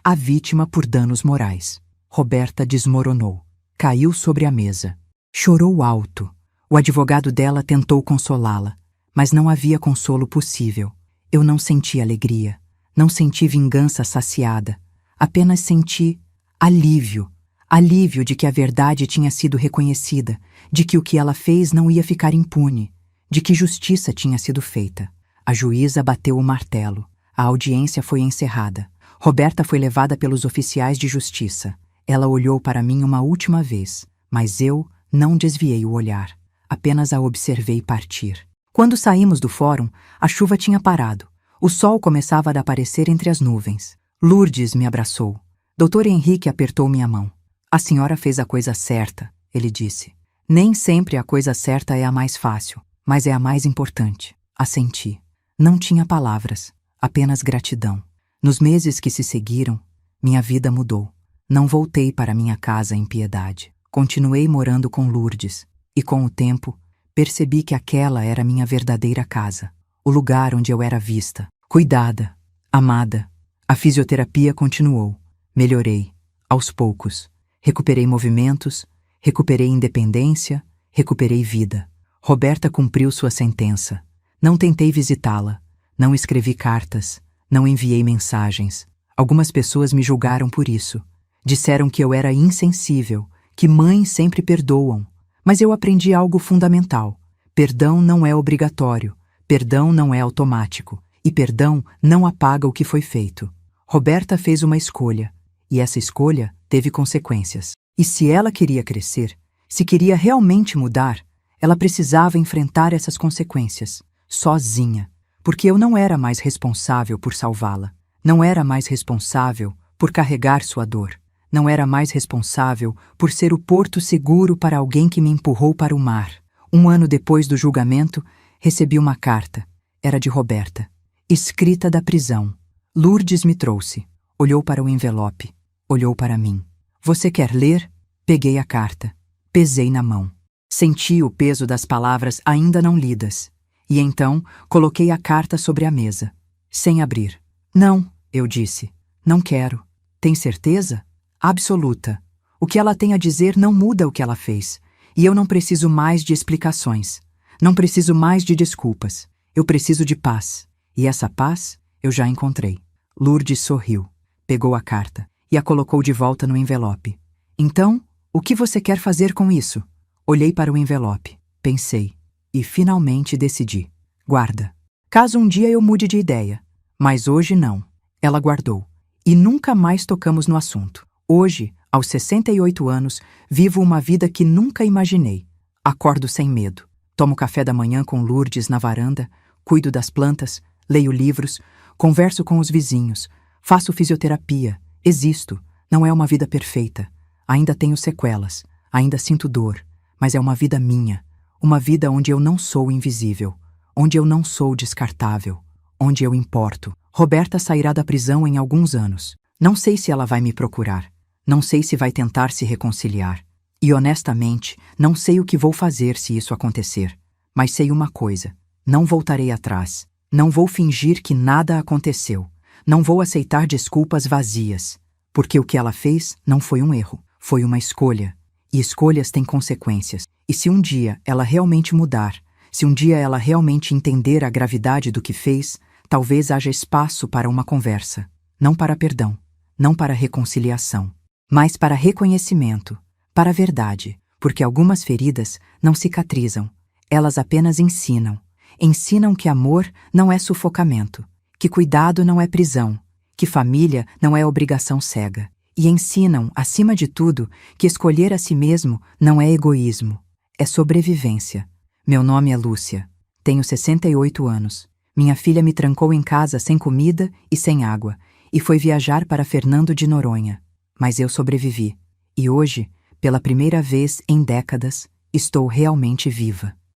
à vítima por danos morais. Roberta desmoronou. Caiu sobre a mesa. Chorou alto. O advogado dela tentou consolá-la, mas não havia consolo possível. Eu não senti alegria, não senti vingança saciada, apenas senti alívio. Alívio de que a verdade tinha sido reconhecida, de que o que ela fez não ia ficar impune, de que justiça tinha sido feita. A juíza bateu o martelo. A audiência foi encerrada. Roberta foi levada pelos oficiais de justiça. Ela olhou para mim uma última vez, mas eu não desviei o olhar. Apenas a observei partir. Quando saímos do fórum, a chuva tinha parado. O sol começava a aparecer entre as nuvens. Lourdes me abraçou. Dr. Henrique apertou minha mão. A senhora fez a coisa certa, ele disse. Nem sempre a coisa certa é a mais fácil, mas é a mais importante. Assenti. Não tinha palavras, apenas gratidão. Nos meses que se seguiram, minha vida mudou. Não voltei para minha casa em piedade. Continuei morando com Lourdes, e com o tempo, percebi que aquela era minha verdadeira casa, o lugar onde eu era vista, cuidada, amada. A fisioterapia continuou. Melhorei, aos poucos. Recuperei movimentos, recuperei independência, recuperei vida. Roberta cumpriu sua sentença. Não tentei visitá-la, não escrevi cartas, não enviei mensagens. Algumas pessoas me julgaram por isso. Disseram que eu era insensível, que mães sempre perdoam. Mas eu aprendi algo fundamental. Perdão não é obrigatório, perdão não é automático, e perdão não apaga o que foi feito. Roberta fez uma escolha, e essa escolha teve consequências. E se ela queria crescer, se queria realmente mudar, ela precisava enfrentar essas consequências, sozinha, porque eu não era mais responsável por salvá-la, não era mais responsável por carregar sua dor. Não era mais responsável por ser o porto seguro para alguém que me empurrou para o mar. 1 ano depois do julgamento, recebi uma carta. Era de Roberta. Escrita da prisão. Lourdes me trouxe. Olhou para o envelope. Olhou para mim. Você quer ler? Peguei a carta. Pesei na mão. Senti o peso das palavras ainda não lidas. E então, coloquei a carta sobre a mesa. Sem abrir. Não, eu disse. Não quero. Tem certeza? Absoluta. O que ela tem a dizer não muda o que ela fez. E eu não preciso mais de explicações. Não preciso mais de desculpas. Eu preciso de paz. E essa paz eu já encontrei. Lourdes sorriu, pegou a carta e a colocou de volta no envelope. Então, o que você quer fazer com isso? Olhei para o envelope, pensei e finalmente decidi. Guarda. Caso um dia eu mude de ideia. Mas hoje não. Ela guardou. E nunca mais tocamos no assunto. Hoje, aos 68 anos, vivo uma vida que nunca imaginei. Acordo sem medo. Tomo café da manhã com Lourdes na varanda, cuido das plantas, leio livros, converso com os vizinhos, faço fisioterapia, existo. Não é uma vida perfeita. Ainda tenho sequelas, ainda sinto dor, mas é uma vida minha. Uma vida onde eu não sou invisível, onde eu não sou descartável, onde eu importo. Roberta sairá da prisão em alguns anos. Não sei se ela vai me procurar. Não sei se vai tentar se reconciliar. E honestamente, não sei o que vou fazer se isso acontecer. Mas sei uma coisa. Não voltarei atrás. Não vou fingir que nada aconteceu. Não vou aceitar desculpas vazias. Porque o que ela fez não foi um erro. Foi uma escolha. E escolhas têm consequências. E se um dia ela realmente mudar, se um dia ela realmente entender a gravidade do que fez, talvez haja espaço para uma conversa. Não para perdão. Não para reconciliação. Mas para reconhecimento, para a verdade, porque algumas feridas não cicatrizam, elas apenas ensinam. Ensinam que amor não é sufocamento, que cuidado não é prisão, que família não é obrigação cega. E ensinam, acima de tudo, que escolher a si mesmo não é egoísmo, é sobrevivência. Meu nome é Lúcia, tenho 68 anos. Minha filha me trancou em casa sem comida e sem água, e foi viajar para Fernando de Noronha. Mas eu sobrevivi. E hoje, pela primeira vez em décadas, estou realmente viva.